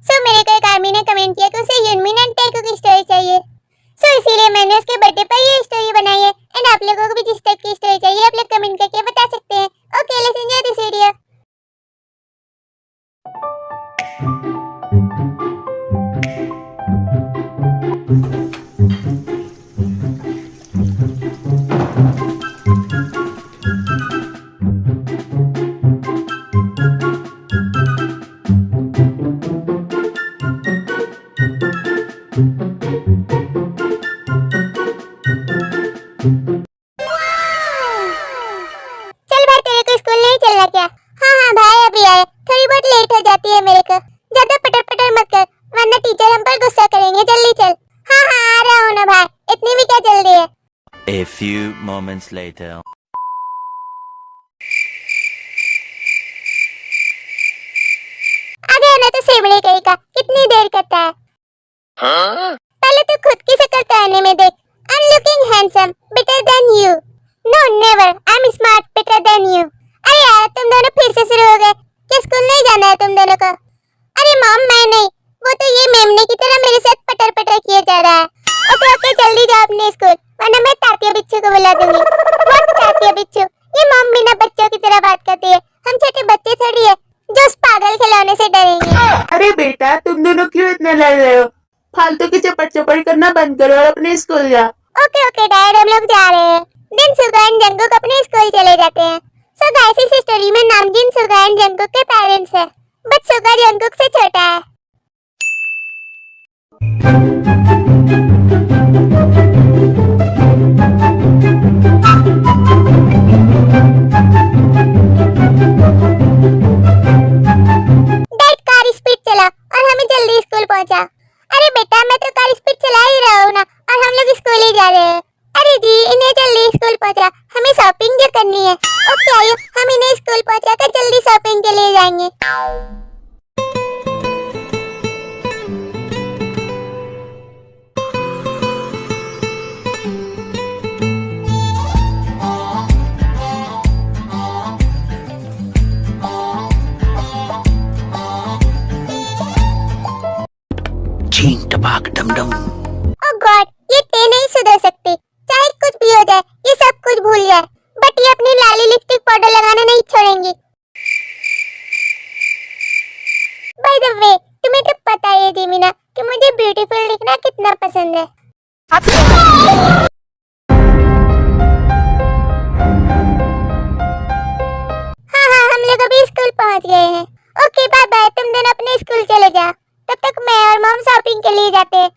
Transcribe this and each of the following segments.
सो मेरे को एक आर्मी ने कमेंट किया कि उसे यूनमिन एंड टेको की स्टोरी चाहिए। सो इसीलिए मैंने उसके बर्थडे पर ये स्टोरी बनाई है। एंड आप लोगों को भी जिस टाइप की स्टोरी चाहिए आप लोग कमेंट करके बता सकते हैं। Okay, let's enjoy this video. चल भाई, तेरे को स्कूल नहीं चलना क्या? हाँ भाई, अभी आए। थोड़ी बहुत लेट हो जाती है मेरे को। ज्यादा पटर पटर मत कर वरना टीचर हम पर गुस्सा करेंगे। जल्दी चल। हाँ आ रहा हूँ ना भाई, इतनी भी क्या जल्दी है। A few moments later. आ गया ना तो सेवड़े कहीं का, कितनी देर करता है? पहले तो खुद की शक्ल तो आईने में देख। I am looking handsome, better than you. No never, I am smart, better than you. अरे यार, तुम दोनों फिर से शुरू हो गए। क्या स्कूल नहीं जाना है तुम दोनों को? अरे मॉम, मैं नहीं, वो तो ये मेमने की तरह मेरे साथ पटर पटर किए जा रहा है। ओके जल्दी जाओ अपने स्कूल वरना मैं तात्या बिच्छू को बुला दूंगी। व्हाट तात्या बिच्छू? ये मॉम बिना बच्चों की तरह बात करती है। हम छोटे बच्चे थोड़ी है जो उस पागल खिलौने से डरेंगे। अरे बेटा, तुम दोनों क्यों इतने लड़ रहे हो? फालतू की चपड़ चपड़ करना बंद करो और अपने स्कूल जा। ओके डैड, हम लोग जा रहे हैं। दिन सुगा एंड जंगकुक अपने स्कूल चले जाते हैं। सो गाइस, इस स्टोरी में नामजीन सुगा एंड जंगकुक के पेरेंट्स हैं, बट सुगा जंगकुक से छोटा है। डैड, कार स्पीड चला और हमें जल्दी स्कूल पहुंचा। अरे बेटा, मैं तो कार स्पीड चला ही रहा हूँ ना, और हम लोग स्कूल ही जा रहे हैं। अरे जी, इन्हें जल्दी स्कूल पहुंचा, हमें शॉपिंग जो करनी है। ओके आइए, हम इन्हें स्कूल पहुंचा कर जल्दी शॉपिंग के लिए जाएंगे। Ching tabak dum dum. ओह गॉड, ये टे नहीं सुधर सकती। चाहे कुछ भी हो जाए, ये सब कुछ भूल जाए, बट ये अपनी लाली लिपस्टिक पाउडर लगाना नहीं छोड़ेंगी। बाय द वे, तुम्हें तो पता है जिमिना कि मुझे ब्यूटीफुल दिखना कितना पसंद है। हाँ, हम लोग अभी स्कूल पहुंच गए हैं। ओके बाय बाय, तुम दोनों अपने स्कूल चले जाओ, तब तक मैं और मॉम शॉपिंग के लिए जाते हैं।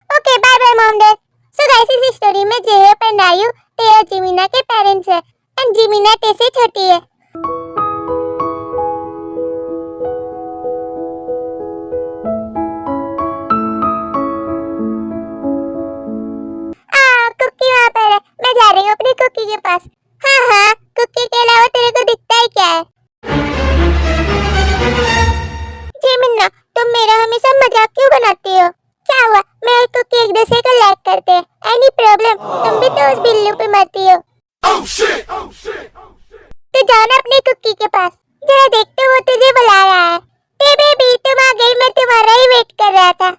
Okay bye bye mom dad. So guys, इस स्टोरी में जेहप एंड आयु टे और जिमिना के पेरेंट्स हैं, एंड जिमिना टे से छोटी है। कुकी वहाँ पर है, मैं जा रही हूँ अपनी कुकी के पास। हाँ, कुकी के अलावा तेरे को दिखता ही क्या है? जिमिना, तुम मेरा हमेशा मजाक क्यों बनाती हो? क्या हुआ? मैं और कुकी एक दूसरे को लाइक करते हैं। Any problem? तुम भी तो उस बिल्लू पे मरती हो। तो जाओ ना अपनी कुकी के पास, जरा देखते वो तुझे बुला रहा है। ए बेबी, तुम आ गई, मैं तुम्हारा ही वेट कर रहा था।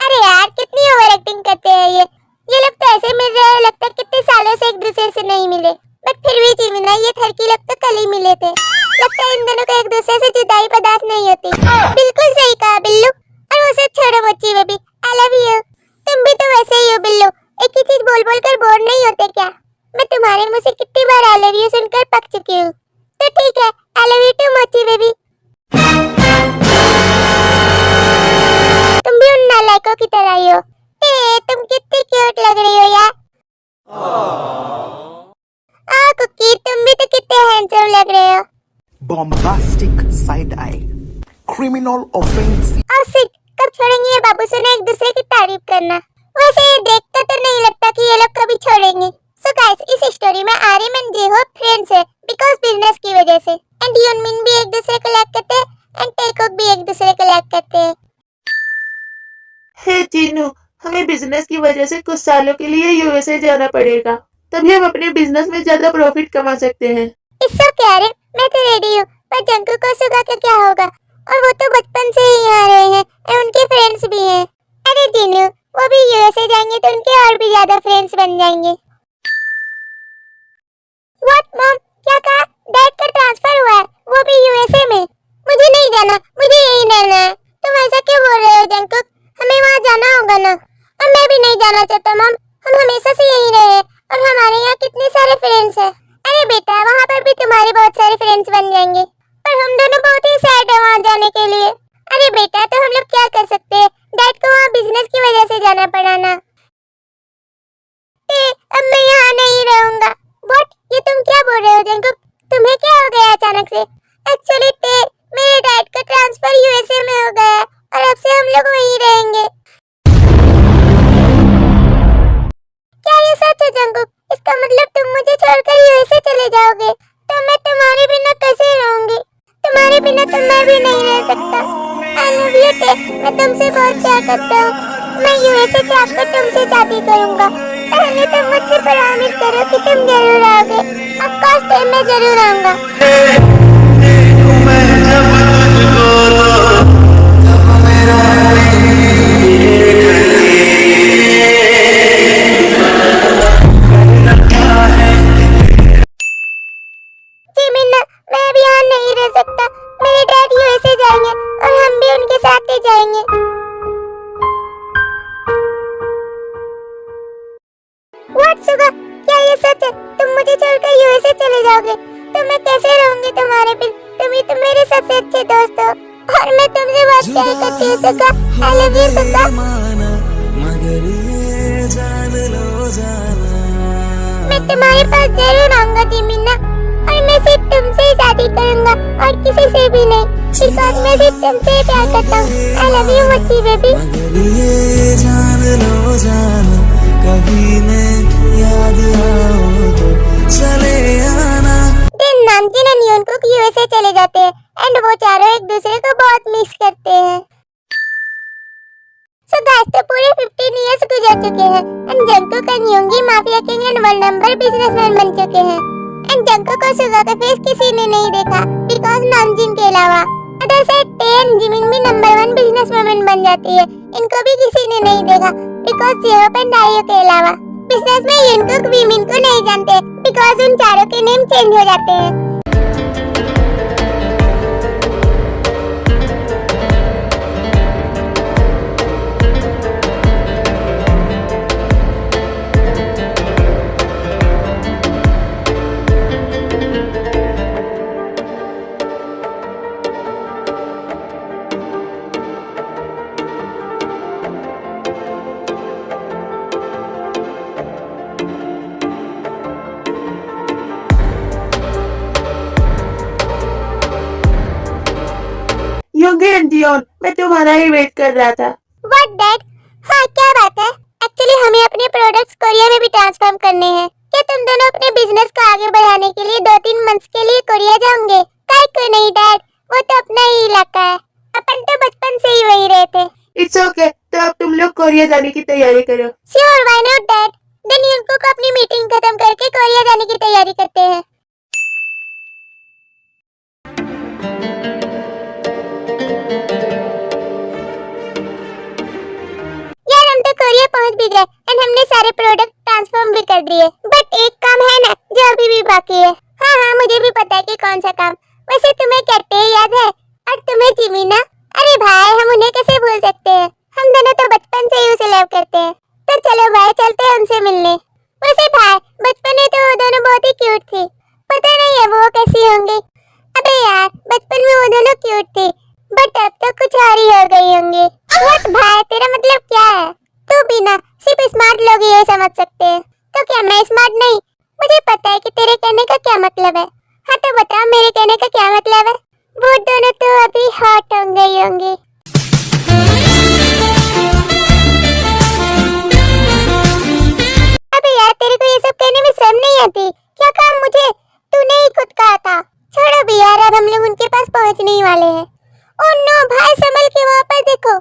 अरे यार, कितनी ओवर एक्टिंग करते हैं ये लोग तो ऐसे मिल रहे हैं, लगता है कितने सालों से एक दूसरे से नहीं मिले। बट फिर भी जिमिना, ये थरकी लोग तो कल ही मिले थे। लगता है इन दोनों को एक दूसरे से जुदाई बर्दाश्त नहीं होती। बिल्कुल सही कहा बिल्लू। और वो सब छोड़ो मोची बेबी, आई लव यू। तुम भी तो वैसे ही हो बिल्लू, एक ही चीज बोल बोल कर बोर नहीं होते क्या? मैं तुम्हारे मुंह से कितनी बार आई लव यू सुनकर पक चुकी हूँ। तो ठीक है, आई लव यू टू मोची बेबी। तुम भी उन नालायकों की तरह ही हो। तुम कितनी क्यूट लग रही हो यार। कुकी, तुम भी तो कितने हैंडसम लग रहे हो। Bombastic side eye, criminal offense. और सिट, कब छोड़ेंगे ये बाबू सुने एक दूसरे की तारीफ करना? वैसे ये देखकर तो नहीं लगता कि ये लोग कभी छोड़ेंगे। सो गाइस, इस स्टोरी में आर्यन एंड जेहो फ्रेंड्स है बिकॉज़ बिजनेस की वजह से। एंड यूनमिन भी एक दूसरे को लाइक करते हैं, एंड टेकोक भी एक दूसरे को लाइक करते हैं। हे जीनू, हमें बिजनेस की वजह से गुस्सा सालों के लिए यूएसए जाना पड़ेगा, तभी हम अपने बिजनेस में ज्यादा प्रॉफिट कमा सकते हैं। इससे क्या रे, मैं तो रेडी हूँ, पर जंकू को सुगा का क्या होगा? और वो तो बचपन से ही आ रहे हैं और उनके फ्रेंड्स भी हैं। अरे जिनू, वो भी यूएसए जाएंगे तो उनके और भी ज्यादा फ्रेंड्स बन जाएंगे। व्हाट मॉम, क्या कहा? डैड का ट्रांसफर हुआ है, वो भी यूएसए में? मुझे नहीं जाना, मुझे यही रहना है। तुम ऐसा क्यों बोल रहे हो जंकुक? हमें वहाँ जाना होगा ना। और मैं भी नहीं जाना चाहता मॉम, हम हमेशा से यही रहे और हमारे यहाँ कितने सारे फ्रेंड्स हैं। अरे बेटा, वहाँ पर भी तुम्हारे बहुत सारे फ्रेंड्स बन जाएंगे, पर हम दोनों बहुत ही सैड है वहाँ जाने के लिए। अरे बेटा, तो हम लोग क्या कर सकते हैं? डैड को वहाँ बिजनेस की वजह से जाना पड़ा ना। अब मैं यहाँ नहीं रहूंगा। व्हाट, ये तुम क्या बोल रहे हो जंकुक? तुम्हें क्या हो गया अचानक से? एक्चुअली मेरे डैड का ट्रांसफर यूएसए में हो गया है और अब से हम लोग वहीं रहेंगे। क्या ये सच है जंकुक? इसका मतलब तुम मुझे छोड़कर यूएसए चले जाओगे? तो मैं तुम्हारे बिना कैसे रहूंगी? तुम्हारे बिना तो मैं भी नहीं रह सकता। आई लव यू टे, मैं तुमसे बहुत प्यार करता हूँ। मैं यूएसए जाकर तुमसे शादी करूंगा। पहले तुम मुझसे प्रॉमिस करो कि तुम जरूर आओगे। ऑफ कोर्स टे, मैं जरूर आऊंगा। जी मिन्ना, मैं अब यहाँ नहीं रह सकता। मेरे डैड यूएसए जाएंगे और हम भी उनके साथ ही जाएंगे। व्हाट सुगा, क्या ये सच है? तुम मुझे छोड़कर यूएसए चले जाओगे? तो मैं कैसे रहूंगी तुम्हारे बिन? तुम ही तो मेरे सबसे अच्छे दोस्त हो और मैं तुमसे बहुत प्यार करती हूँ सुगा। आई लव यू सुगा। मैं तुम्हारे पास जरूर आऊंगा जी मिन्ना, और मैं सिर्फ तुमसे ही शादी करूंगा और किसी से भी नहीं, बिकॉज़ मैं सिर्फ तुमसे ही प्यार करता हूँ। आई लव यू मच्ची बेबी। जान लो जाना, कभी मैं याद आओ तो चले आना। दिन नामचीन और न्यूयॉर्क यूएसए चले जाते हैं एंड वो चारों एक दूसरे को बहुत मिस करते हैं। So guys, तो पूरे 15 इयर्स गुजर चुके हैं एंड जंकुक और न्यूंगी mafia king and world number businessman बन चुके हैं। एंड जंकुक और सुगा का फेस किसी ने नहीं देखा बिकॉज नामजिन के अलावा। अदर साइड टे एंड जिमिन भी नंबर 1 बिजनेसवुमन बन जाती है, इनको भी किसी ने नहीं देखा बिकॉज जेहोप एंड डाइयो के अलावा। बिजनेस में युनकुक वीमिन को नहीं जानते बिकॉज उन चारों के नेम चेंज हो जाते हैं। योंगे एंड जियोन, मैं तुम्हारा ही वेट कर रहा था। What dad? हाँ, क्या बात है? एक्चुअली हमें अपने प्रोडक्ट्स कोरिया में भी ट्रांसफॉर्म करने हैं। क्या तुम दोनों अपने बिजनेस को आगे बढ़ाने के लिए 2-3 मंथ्स के लिए कोरिया जाओगे? काहे को नहीं डैड, वो तो अपना ही इलाका है, अपन तो बचपन से ही वही रहे थे। इट्स ओके, तो अब तुम लोग कोरिया जाने की तैयारी करो। Sure, why not dad. Then युनको को अपनी मीटिंग खत्म करके कोरिया जाने की तैयारी करते हैं। यार हम तो कोरिया पहुंच भी गए एंड हमने सारे प्रोडक्ट ट्रांसफॉर्म भी कर दिए, बट एक काम है ना जो अभी भी बाकी है। हाँ हाँ, मुझे भी पता है कि कौन सा काम। वैसे तुम्हें कैटे याद है और तुम्हें जिमीना? अरे भाई, हम उन्हें कैसे भूल सकते हैं, हम दोनों तो बचपन से ही उसे लव करते हैं। तो चलो भाई, चलते हैं उनसे मिलने। वैसे भाई, बचपन में तो वो दोनों बहुत ही क्यूट थी, पता नहीं अब वो कैसी होंगी। अबे यार, बचपन में वो दोनों क्यूट थी, बट अब तो कुछ और ही हो गई होंगी। व्हाट भाई, तेरा मतलब क्या है? तू भी ना सिर्फ स्मार्ट लोग ही ये समझ सकते हैं, तो क्या मैं स्मार्ट नहीं? मुझे पता है कि तेरे कहने का क्या मतलब है। हाँ तो बताओ मेरे कहने का क्या मतलब है? वो दोनों तो अभी हॉट हो गई होंगी। अबे यार, तेरे को ये सब कहने में शर्म नहीं आती? क्या काम मुझे? तूने ही खुद कहा था। छोड़ो भी यार, अब हम लोग उनके पास पहुंचने ही वाले हैं। ओह नो भाई, संभल के, वहाँ पर देखो।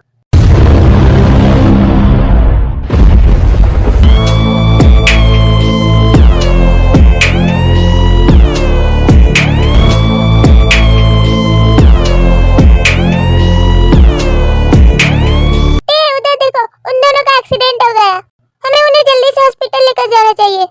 हॉस्पिटल लेकर जाना चाहिए।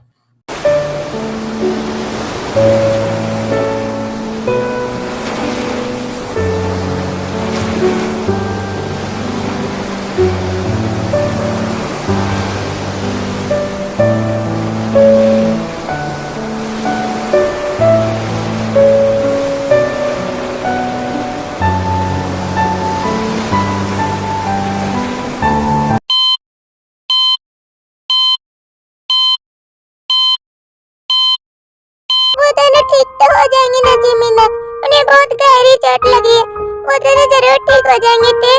वो दोनों ठीक तो हो जाएंगे ना जिमिना? उन्हें बहुत गहरी चोट लगी है, वो दोनों जरूर ठीक हो जाएंगे।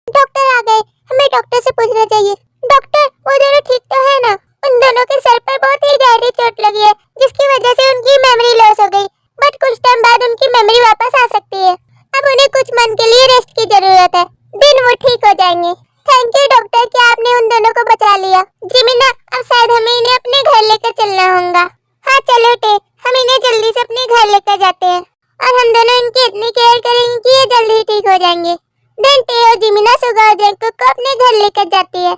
डॉक्टर आ गए, हमें डॉक्टर से पूछना चाहिए। डॉक्टर, वो दोनों ठीक तो है ना? उन दोनों के सर पर बहुत ही गहरी चोट लगी है, जिसकी वजह से उनकी मेमोरी लॉस हो गई, बट कुछ टाइम बाद उनकी मेमोरी वापस आ सकती है। अब उन्हें कुछ मंथ के लिए रेस्ट की जरूरत है, दिन वो ठीक हो जाएंगे। थैंक यू डॉक्टर कि आपने उन दोनों को बचा लिया। जिमिना, अब शायद हमें इन्हें अपने घर लेकर चलना होगा। हाँ चलो टे, हम इन्हें जल्दी से अपने घर लेकर जाते हैं और हम दोनों इनकी इतनी केयर करेंगे कि ये जल्दी ही ठीक हो जाएंगे। देन टे और जिमिना सुगा और जंकुक को अपने घर लेकर जाती है।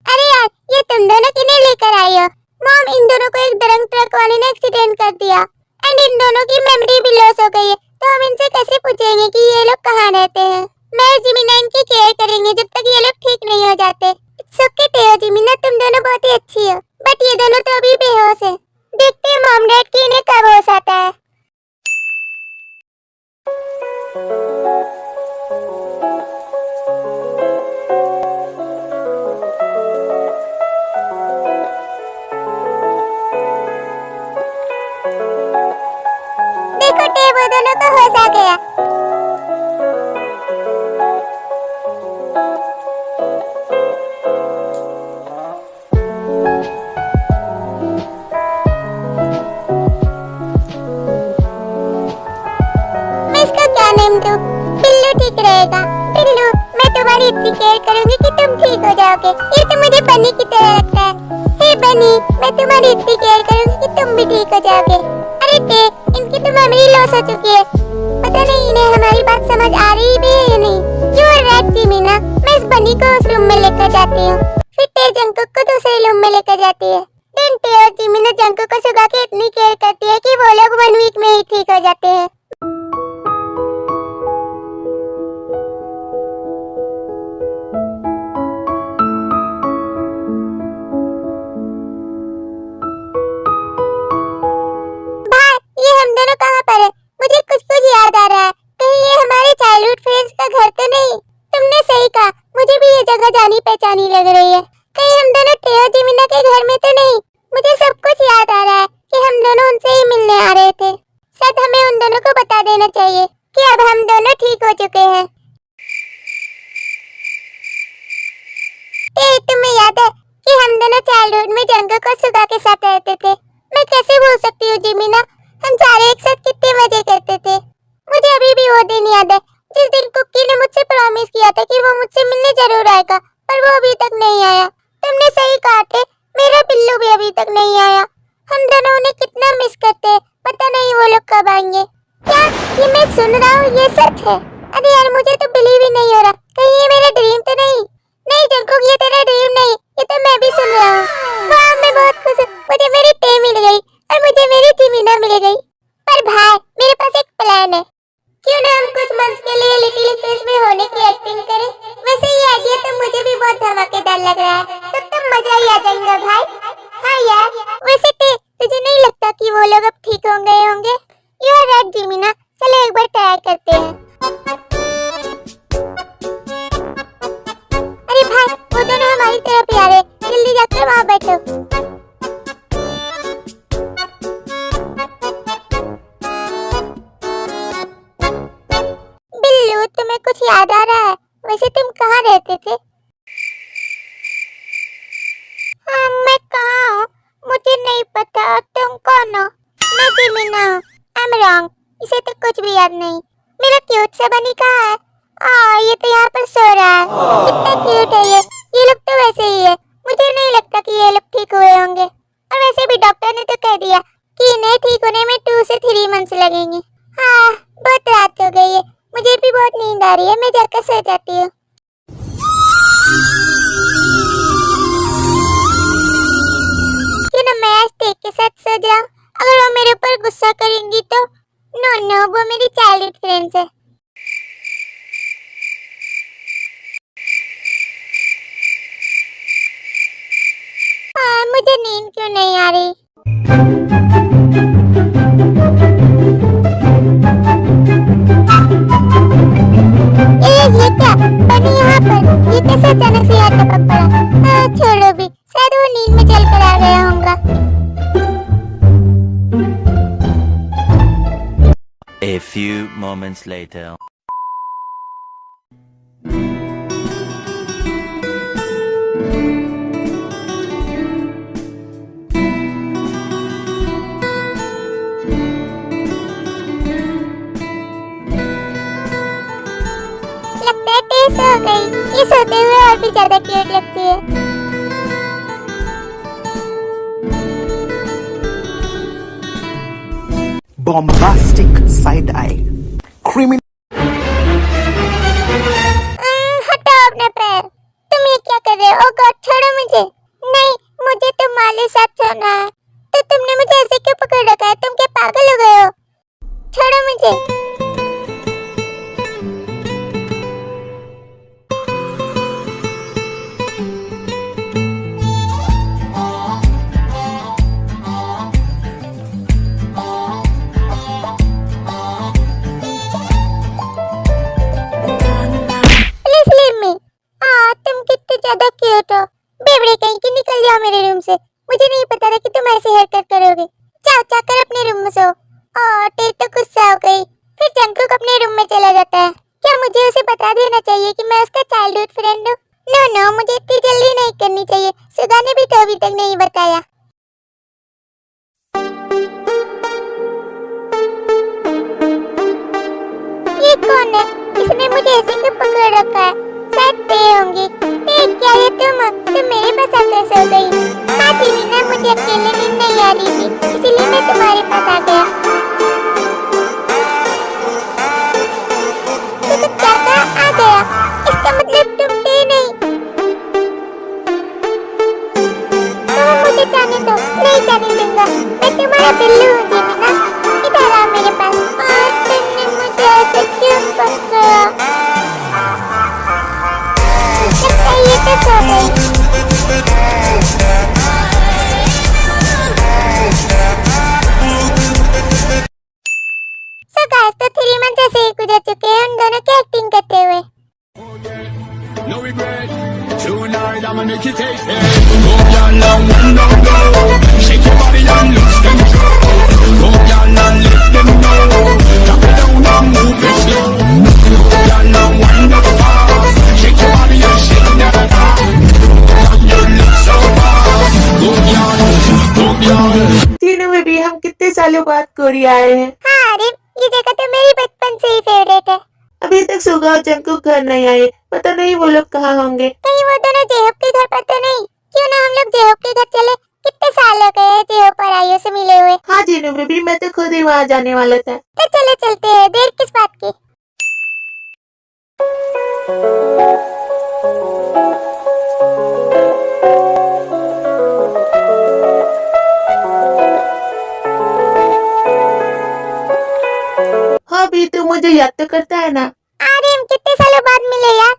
अरे यार, ये तुम दोनों किन्हें लेकर आई हो? मॉम, इन दोनों को एक दरंग ट्रक वाले ने एक्सीडेंट कर दिया एंड इन दोनों की मेमोरी भी लॉस हो गई है, तो हम इनसे कैसे पूछेंगे कि ये लोग कहाँ रहते हैं? मैं और जिमिना इनकी केयर करेंगे जब तक ये लोग ठीक नहीं हो जाते। इट्स ओके टेओ जिमिना, तुम दोनों बहुत ही अच्छी हो, बट ये दोनों तो अभी बेहोश हैं। देखते हैं मॉम डैड की इन्हें कब होश आता है। देखो टे, वो दोनों को होश आ गया। मैं इसका क्या नेम दूं? बिल्लू ठीक रहेगा। बिल्लू, मैं तुम्हारी इतनी केयर करूंगी कि तुम ठीक हो जाओगे। ये तो मुझे बनी की तरह लगता है। हे बनी, मैं तुम्हारी इतनी केयर करूंगी कि तुम भी ठीक हो जाओगे। अरे टे, इनकी तो मेमोरी लॉस हो चुकी है, पता नहीं इन्हें हमारी बात समझ आ रही भी है या नहीं। यू आर राइट जिमिना, मैं इस बनी को उस रूम में लेकर जाती हूँ, फिर टे जंकुक को दूसरे रूम में लेकर जाती है। देन टे और जिमिना जंकुक को सुगा के इतनी केयर करती है कि वो लोग 1 वीक में ही ठीक हो जाते हैं। मुझे कुछ कुछ याद आ रहा है, कहीं ये हमारे चाइल्डहुड फ्रेंड्स का घर तो नहीं? तुमने सही कहा, मुझे भी ये जगह जानी पहचानी लग रही है। कहीं हम दोनों टेओ जिमिना के घर में तो नहीं? मुझे सब कुछ याद आ रहा है कि हम दोनों उनसे ही मिलने आ रहे थे। शायद हमें उन दोनों को बता देना चाहिए कि अब हम दोनों ठीक हो चुके हैं। तुम्हें याद है कि हम दोनों चाइल्डहुड में जंकुक और सुगा के साथ रहते थे? मैं कैसे भूल सकती हूँ जिमिना, हम सारे एक साथ कितने मजे करते थे। मुझे अभी भी वो दिन याद है जिस दिन कुकी ने मुझसे प्रॉमिस किया था कि वो मुझसे मिलने जरूर आएगा, पर वो अभी तक नहीं आया। तुमने सही कहा थे, मेरा बिल्लू भी अभी तक नहीं आया। हम दोनों उन्हें कितना मिस करते हैं, पता नहीं वो लोग कब आएंगे। क्या ये मैं सुन रहा हूँ ये सच है? अरे यार, मुझे तो बिलीव ही नहीं हो रहा, कहीं ये मेरा ड्रीम तो नहीं? नहीं जंकुक, ये तेरा ड्रीम नहीं, ये तो मैं भी सुन रहा हूँ। वाह, मैं बहुत खुश हूँ, मुझे मेरी टे मिल गई और मुझे मेरी जिमिना मिल गई। पर भाई, मेरे पास एक प्लान है, क्यों ना हम कुछ मंथ्स के लिए लिटिल स्पेस में होने की एक्टिंग करें? वैसे ये आइडिया तो मुझे भी बहुत धमाकेदार लग रहा है, तो मजा ही आ जाएगा भाई। हाँ यार, वैसे तुझे नहीं लगता कि वो लोग अब ठीक हो गए होंगे? यू आर राइट जिमिना, चलो एक बार ट्राई करते हैं। अरे भाई, वो दोनों हमारी तरफ ही आ रहे, जल्दी जाकर वहाँ बैठो। बिल्लू, तुम्हें कुछ याद आ रहा है? वैसे तुम कहाँ रहते थे? हाँ, मैं कहाँ हूँ मुझे नहीं पता, तुम कौन हो? मैं जिमिना हूँ। आई एम रॉन्ग, इसे तो कुछ भी याद नहीं। मेरा क्यूट सा बनी कहाँ है? ये तो यहाँ पर सो रहा है। कितना क्यूट है ये लोग तो वैसे ही है। मुझे नहीं लगता कि ये लोग ठीक हुए होंगे, और वैसे भी डॉक्टर ने तो कह दिया कि इन्हें ठीक होने में 2 से 3 मंथ्स लगेंगे। हाँ, बहुत रात हो गई है, मुझे भी बहुत नींद आ रही है, मैं जाकर सो जाती हूँ। क्यों ना मैं आज टेक के साथ सो जाऊं? अगर वो मेरे ऊपर गुस्सा करेंगी तो नो नो, वो मेरी चाइल्डहुड फ्रेंड्स है। मुझे नींद क्यों नहीं आ रही? ये क्या बनी यहाँ पर? ये कैसे अचानक से यहाँ टपक पड़ा? छोड़ो भी, शायद वो नींद में चल कर आ गया होगा। A few moments later. लगता है टेस हो गई। ये सोते हुए और भी ज्यादा क्यूट लगती है। Bombastic side eye. Criminal. हटाओ अपना पैर। तुम ये क्या कर रहे हो? ओ गॉड, छोड़ो मुझे। नहीं, मुझे तुम्हारे साथ सोना है। तो तुमने मुझे ऐसे क्यों पकड़ रखा है? तुम क्या पागल हो गए हो? छोड़ो मुझे। Please leave me. तुम कितने ज्यादा क्यूट हो। बेवड़े कहीं की, निकल जाओ मेरे रूम से। मुझे नहीं पता था कि तुम ऐसे हरकत करोगे। जाओ जाकर अपने रूम में सो। टे तो गुस्सा हो गई। फिर जंकुक अपने रूम में चला जाता है। क्या मुझे उसे बता देना चाहिए कि मैं उसका चाइल्डहुड फ्रेंड हूँ? नो नो, मुझे इतनी जल्दी नहीं करनी चाहिए। सुगा ने भी तो अभी तक नहीं बताया। ये कौन है? इसने मुझे ऐसे क्यों पकड़ रखा है? शायद ते होंगी। ते क्या ये तुम मेरे पास आकर सो गई? हाँ जीना, मुझे अकेले नींद नहीं आ रही थी, इसीलिए मैं तुम्हारे पास आ गया। तो क्या कहा आ गया? इसका मतलब तुम ते नहीं। तुम मुझे जाने दो। नहीं जाने दूंगा। मैं तुम्हारा बिल्लू हूँ जीना। इधर आओ मेरे पास। और तुमने मुझे ऐसे क्यों पकड़ा? लगता है ये तो सो गई। So guys, तो 3 मंथ ऐसे ही गुजर चुके हैं उन दोनों की एक्टिंग करते हुए। No regret. Tonight I'ma make you taste it. Go y'all and wind up low. Shake your body and lose control. Go y'all and let them know. Drop it down and move it slow. Go y'all and wind up fast. Shake your body and shake that ass. You look so fast. Go y'all. तीनों में भी हम कितने सालों बाद Korea आए हैं। हाँ अरे, ये जगह तो मेरी बचपन से ही फेवरेट है। अभी तक सुगा और जंकुक घर नहीं आए। पता नहीं वो लोग कहाँ होंगे। कहीं वो दोनों जेहोप के घर पर तो नहीं? क्यों ना हम लोग जेहोप के घर चले? कितने साल हो गए हैं जेहोप और आइयो से मिले हुए। हाँ जीनू बेबी, मैं तो खुद ही वहाँ जाने वाला था। तो चले चलते हैं, देर किस बात की। हाँ भी तू मुझे याद तो करता है ना। अरे हम कितने सालों बाद मिले यार।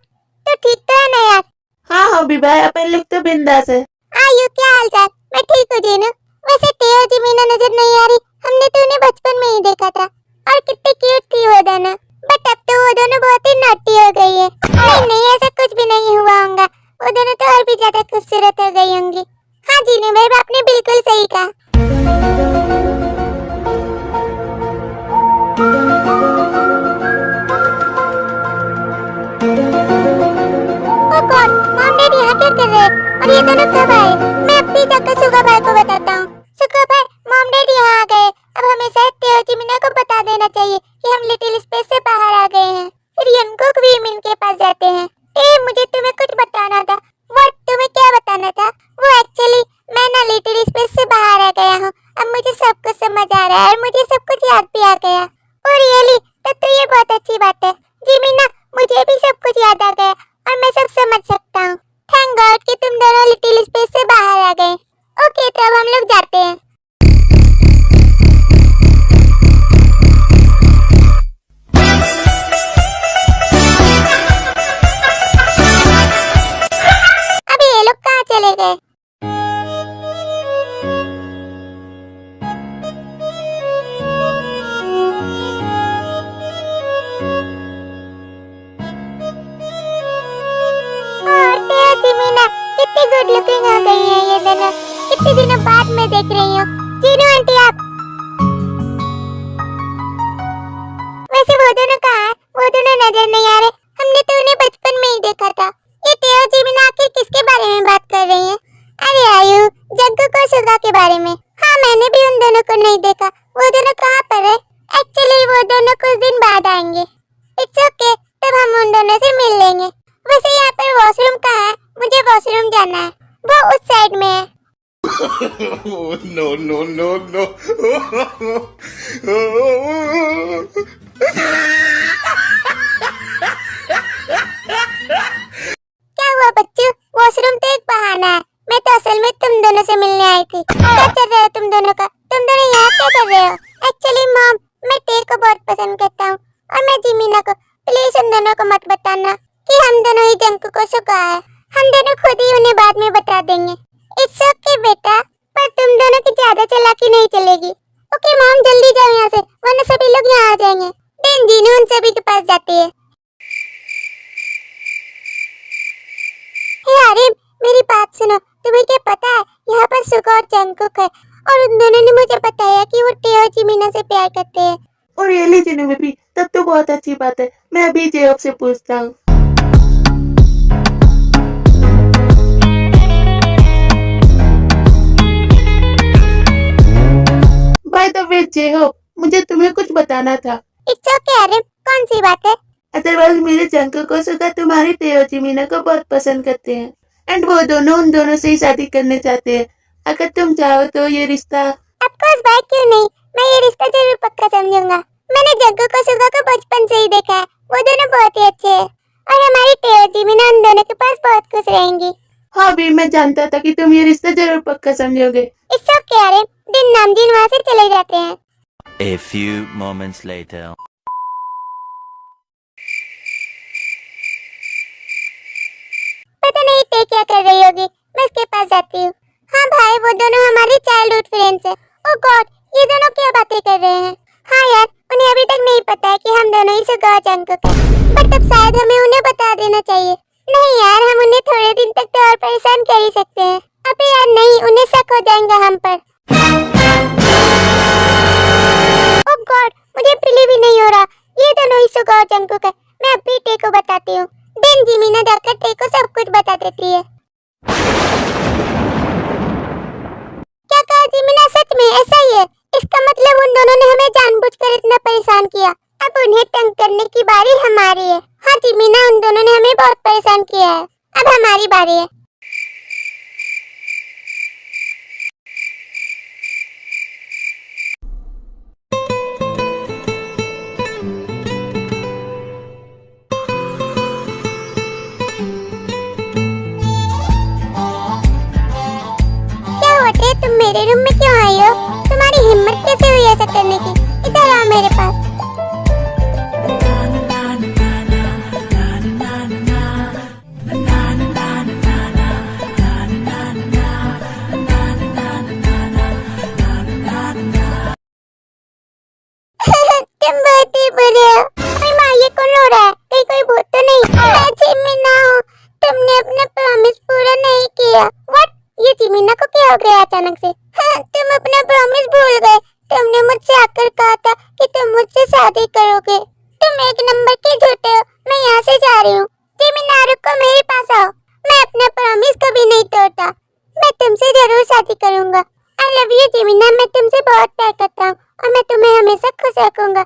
तो ठीक तो है ना यार? हाँ हाँ भी भाई, अपन लोग तो बिंदास है। आयु, क्या हाल चाल? मैं ठीक हूँ जीनू। वैसे टेओ जिमीना नजर नहीं आ रही। हमने तो उन्हें बचपन में ही देखा था। और कितनी क्यूट थी वो दोनों। बट अब तो वो दोनों बहुत ही नॉटी हो गई है। नहीं नहीं, ऐसा कुछ भी नहीं हुआ होगा। वो दोनों तो और भी ज्यादा खूबसूरत हो गई होंगी। हाँ जीनू भाई, आपने बिल्कुल सही कहा। ओ गॉड, मॉम डैडी यहाँ क्या कर रहे हैं? और ये दोनों कब आए? मैं अभी जाकर सुगा भाई को बताता हूँ। सुगा भाई, मॉम डैडी यहाँ आ गए। अब हमें शायद टेओ जिमिना को बता देना चाहिए कि हम लिटिल स्पेस से बाहर आ गए हैं। फिर यंगकुक भी मिन के पास जाते हैं। मुझे तुम्हें कुछ बताना था। व्हाट? तुम्हें क्या बताना था? वो एक्चुअली मैं ना लिटिल स्पेस से बाहर आ गया हूँ। अब मुझे सब कुछ समझ आ रहा है और मुझे सब कुछ याद भी आ गया। और रियली, तब तो ये बहुत अच्छी बात है। जिमिन कुछ याद आ गया और मैं सब समझ सकता हूँ। थैंक गॉड कि तुम दोनों लिटिल स्पेस से बाहर आ गए। ओके, तो अब हम लोग जाते हैं। अभी ये लोग कहाँ चले गए? जिमीना कितनी गुड लुकिंग हो गई है ये दोनों। कितने दिनों बाद मैं देख रही हूँ। जीनू आंटी आप वैसे वो दोनों कहाँ है? वो दोनों नजर नहीं आ रहे। हमने तो उन्हें बचपन में ही देखा था। ये टेओ जिमीना आखिर किसके बारे में बात कर रही हैं? अरे आयु, जंगकुक और सुगा के बारे में। हाँ, मैंने भी उन दोनों को नहीं देखा। वो दोनों कहाँ पर है? एक्चुअली वो दोनों कुछ दिन बाद आएंगे। इट्स ओके, तब हम उन दोनों से मिल लेंगे। वैसे यहाँ पर वॉशरूम कहाँ है? मुझे वॉशरूम जाना है। वो उस साइड में है। No, no, no, no. क्या हुआ बच्चों? वॉशरूम तो एक बहाना है। मैं तो असल में तुम दोनों से मिलने आई थी। क्या चल रहा है तुम दोनों का? तुम दोनों यहाँ क्या कर रहे हो? एक्चुअली मॉम, मैं टेर को बहुत पसंद करता हूँ और मैं जिमीना को। प्लीज उन दोनों को मत बताना कि हम दोनों ही जंगकुक को सुगा है। हम दोनों खुद ही उन्हें बाद में बता देंगे। इट्स ओके बेटा, पर तुम दोनों की ज्यादा चालाकी नहीं चलेगी। ओके मॉम, जल्दी जाओ यहाँ से, वरना सभी लोग यहाँ आ जाएंगे। देन जीनू उन सभी के पास जाती है। हे आरिम, मेरी बात सुनो। तुम्हें क्या पता है यहाँ पर सुगा और जंगकुक है और उन दोनों ने मुझे बताया कि वो टेओ और जिमीना से प्यार करते हैं। और रियली जिनू बेबी, तब तो बहुत अच्छी बात है। मैं अभी जेब से पूछता हूँ। बाय द वे जेहोप, मुझे तुम्हें कुछ बताना था। इट्स ओके आरिम, कौन सी बात है? अदरवाइज मेरे जंगकुक को सुगा तुम्हारी टेओ जिमीना को बहुत पसंद करते हैं एंड वो दोनों उन दोनों से ही शादी करने चाहते हैं। अगर तुम चाहो तो ये रिश्ता। ऑफ कोर्स, बाय क्यों नहीं, मैं ये रिश्ता जरूर पक्का समझूंगा। मैंने जंगकुक और सुगा को बचपन से ही देखा है। वो दोनों बहुत ही अच्छे हैं और हमारी टेओ जिमीना उन दोनों के पास बहुत खुश रहेंगी। हाँ भी, मैं जानता था कि तुम ये रिश्ता जरूर पक्का समझोगे। इट्स ओके आरिम, दिन नामजीन वहाँ से चले जाते हैं। A few moments later. पता नहीं ते क्या कर रही होगी। मैं उसके पास जाती हूँ। हाँ भाई, वो दोनों हमारे चाइल्डहुड फ्रेंड्स हैं। ओह गॉड, ये दोनों क्या बातें कर रहे हैं? हाँ यार, उन्हें अभी तक नहीं पता है कि हम दोनों ही सुगा और जंगकुक हैं। बट अब शायद हमें उन्हें बता देना चाहिए। नहीं यार, हम उन्हें थोड़े दिन तक तो और परेशान कर ही सकते हैं। अबे यार नहीं, उन्हें शक हो जाएगा हम पर। ओह गॉड, मुझे बिलीव ही नहीं हो रहा। ये दोनों ही सुगा और जंगकुक है। मैं अभी टे को बताती हूँ। देन जिमीना जाकर टे को सब कुछ बता देती है। क्या कहा जिमीना? सच में ऐसा ही है? इसका मतलब उन दोनों ने हमें जानबूझकर इतना परेशान किया। अब उन्हें तंग करने की बारी हमारी है। हाँ जिमीना, उन दोनों ने हमें बहुत परेशान किया है। अब हमारी बारी है। तुम मेरे रूम में क्यों आई हो? तुम्हारी हिम्मत कैसे हुई ऐसा करने की? इधर आओ मेरे पास। तुम बहुत ही बुरे हो। अरे माँ, ये कौन रो रहा है? कहीं कोई भूत तो नहीं? मैं जिमीना हूँ। तुमने अपना प्रॉमिस पूरा नहीं किया। व्हाट? ये जिमीना को क्या हो गया अचानक से? हाँ, तुम अपना प्रॉमिस भूल गए। तुमने मुझसे आकर कहा था कि तुम मुझसे शादी करोगे। तुम एक नंबर के झूठे हो। मैं यहाँ से जा रही हूँ। जिमीना रुको, मेरे पास आओ। मैं अपना प्रॉमिस कभी नहीं तोड़ता। मैं तुमसे जरूर शादी करूंगा। आई लव यू जिमीना, मैं तुमसे बहुत प्यार करता हूँ और मैं तुम्हें हमेशा खुश रखूंगा।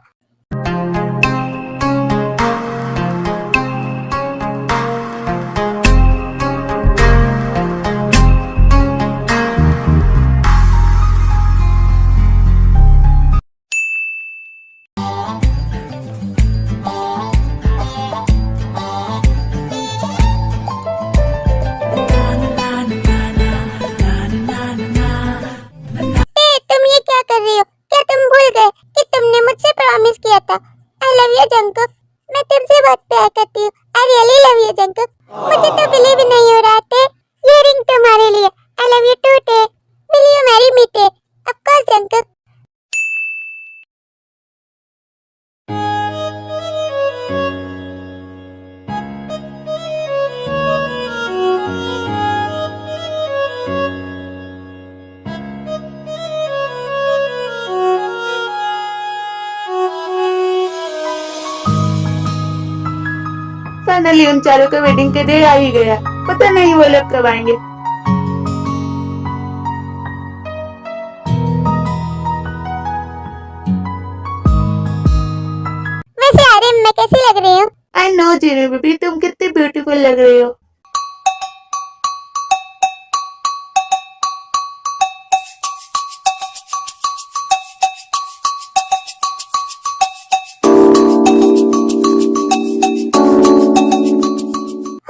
करती हूँ। I really love you Jungkook. मुझे तो बिलीव नहीं हो रहा थे। ये रिंग तुम्हारे लिए। आई लव यू टू टे। विल यू मैरी मी टे? Of course Jungkook. फाइनली उन चारों का वेडिंग के डे आ ही गया। पता नहीं वो लोग कब आएंगे। वैसे आर्यन मैं कैसी लग रही हूँ? आई नो जीनू बेबी, तुम कितनी ब्यूटीफुल लग रही हो।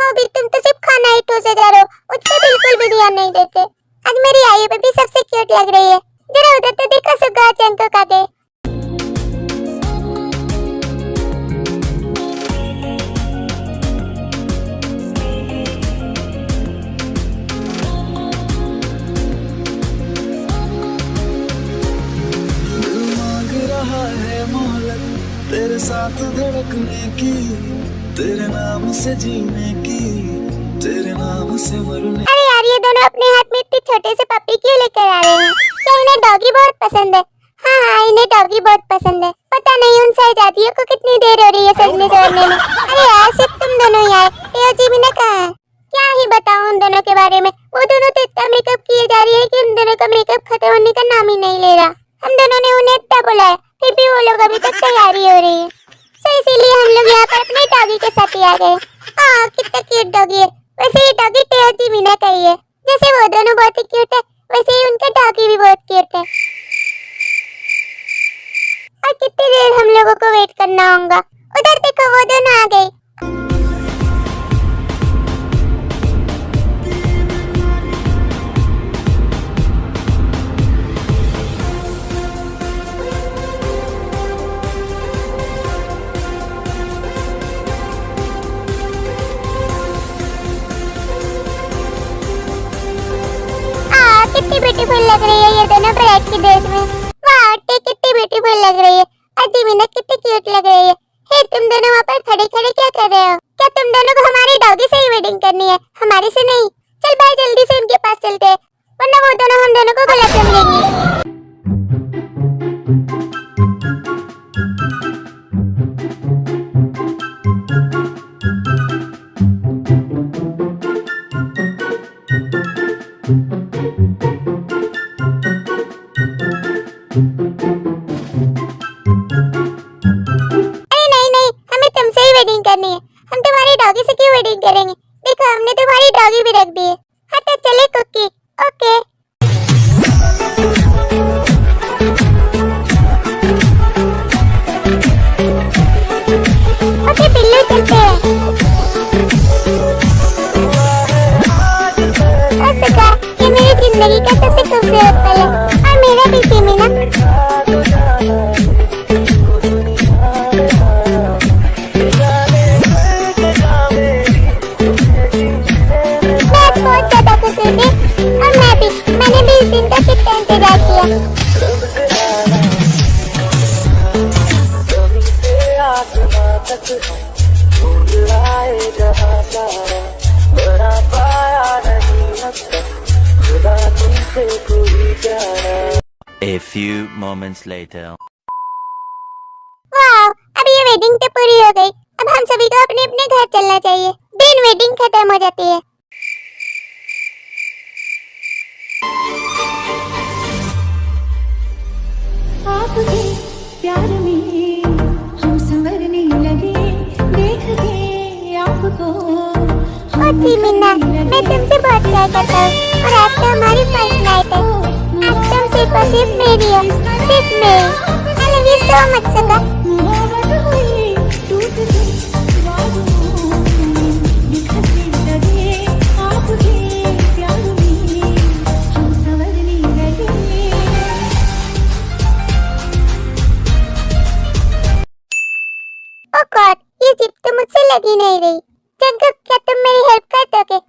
अभी तुम तो सिर्फ खाना ही ठूसे जा रहे हो, उस पे बिल्कुल भी ध्यान नहीं देते। आज मेरी आयु पे भी सबसे क्यूट लग रही है। जरा उधर तो देखो सुगा जंकुक आ गए। दिल मांग रहा है मोहलत तेरे साथ धड़कने की, तेरे नाम से जीने की, तेरे नाम से मरने। अरे यार ये दोनों अपने हाथ में इतने छोटे से पप्पी क्यों लेकर आ रहे हैं? क्या इन्हें डॉगी बहुत पसंद है? हाँ इन्हें डॉगी बहुत पसंद है। पता नहीं उन शहजादियों को कितनी देर हो रही है सजने सवरने में। अरे यार सिर्फ तुम दोनों ही आए, टेओ जिमिना कहाँ है? क्या ही बताऊं उन दोनों के बारे में। वो दोनों तो इतना मेकअप किए जा रही है कि उन दोनों का मेकअप खत्म होने का नाम ही नहीं ले रहा। हम दोनों ने उन्हें इतना बुलाया फिर भी वो लोग अभी तक तैयारी हो रही है। तो इसीलिए हम लोग यहाँ पर अपने डॉगी के साथ ही आ गए। हाँ कितना क्यूट डॉगी है। वैसे ये डॉगी टेओ जिमिना का ही है। जैसे वो दोनों बहुत ही क्यूट है वैसे ही उनका डॉगी भी बहुत क्यूट है। और कितनी देर हम लोगों को वेट करना होगा। उधर देखो वो दोनों आ गए। कितनी ब्यूटीफुल लग रही है ये दोनों ब्राइड की ड्रेस में। वाह टे कितनी ब्यूटीफुल लग रही है। और जिमिना कितनी क्यूट लग रही है। हे तुम दोनों वहाँ पर खड़े खड़े क्या कर रहे हो? क्या तुम दोनों को हमारे डॉगी से ही वेडिंग करनी है, हमारे से नहीं? चल भाई जल्दी से उनके पास चलते हैं वरना वो दोनों हम दोनों को गलत समझेंगे। वेडिंग करनी है। हम तुम्हारी डॉगी से क्यों वेडिंग करेंगे? देखो हमने तुम्हारी डॉगी भी रख दी है। हाँ तो चले कुकी। ओके ओके बिल्लू चलते हैं। सुगा ये मेरी जिंदगी का सबसे खूबसूरत पल है और मेरा भी जिमिना। और मैंने भी इस दिन का कितना इंतजार किया। A few moments later. वाह अब ये वेडिंग तो पूरी हो गई। अब हम सभी को अपने अपने घर चलना चाहिए। दिन वेडिंग खत्म हो जाती है। आपके प्यार में हम संवरने लगे, देख के आपको जिमिना मैं तुमसे बहुत प्यार करता हूँ और आज तो हमारी फर्स्ट नाइट है। आज तुम सिर्फ और सिर्फ मेरी हो, सिर्फ मेरी। I love you so much Suga. मोहब्बत हुई टूट गई वादों में, बिखरने लगे आपके प्यार में हम संवरने लगे। ओह गॉड ये जिप तो मुझसे लगी नहीं। नहीं रही। जंगकुक, क्या तुम मेरी हेल्प कर दोगे?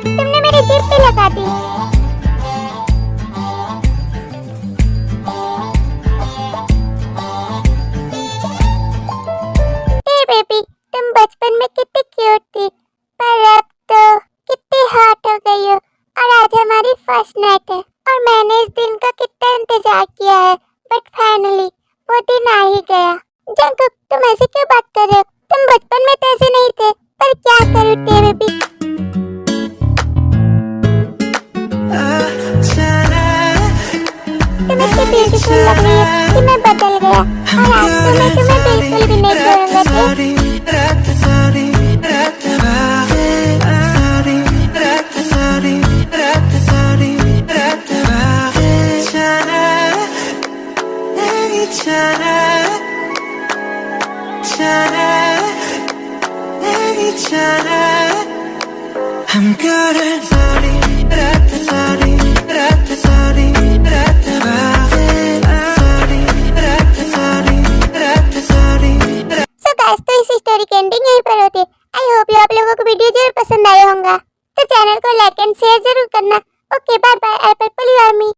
तुमने मेरी जीभ पे लगा दी। हे बेबी, तुम बचपन में कितनी क्यूट थी, पर अब तो कितनी हॉट हो गई हो। और आज हमारी फर्स्ट नाइट है और मैंने इस दिन का कितना इंतजार किया है, बट फाइनली वो दिन आ ही गया। जंगकुक, तुम ऐसे क्यों बात कर रहे हो? तुम बचपन में तो ऐसे नहीं थे, पर क्या करूँ थे बेबी। तुम इतनी ब्यूटीफुल लग रही है कि मैं बदल गया और आज तो मैं तुम्हें बिल्कुल भी नहीं छोड़ूंगा। I'm good at sorry, sorry, sorry, so guys, तो इस स्टोरी की एंडिंग यहीं पर होती है। आई होप आप लोगों को वीडियो जरूर पसंद आया होगा, तो चैनल को लाइक एंड शेयर जरूर करना। Okay, bye bye. एप्पल परिवार में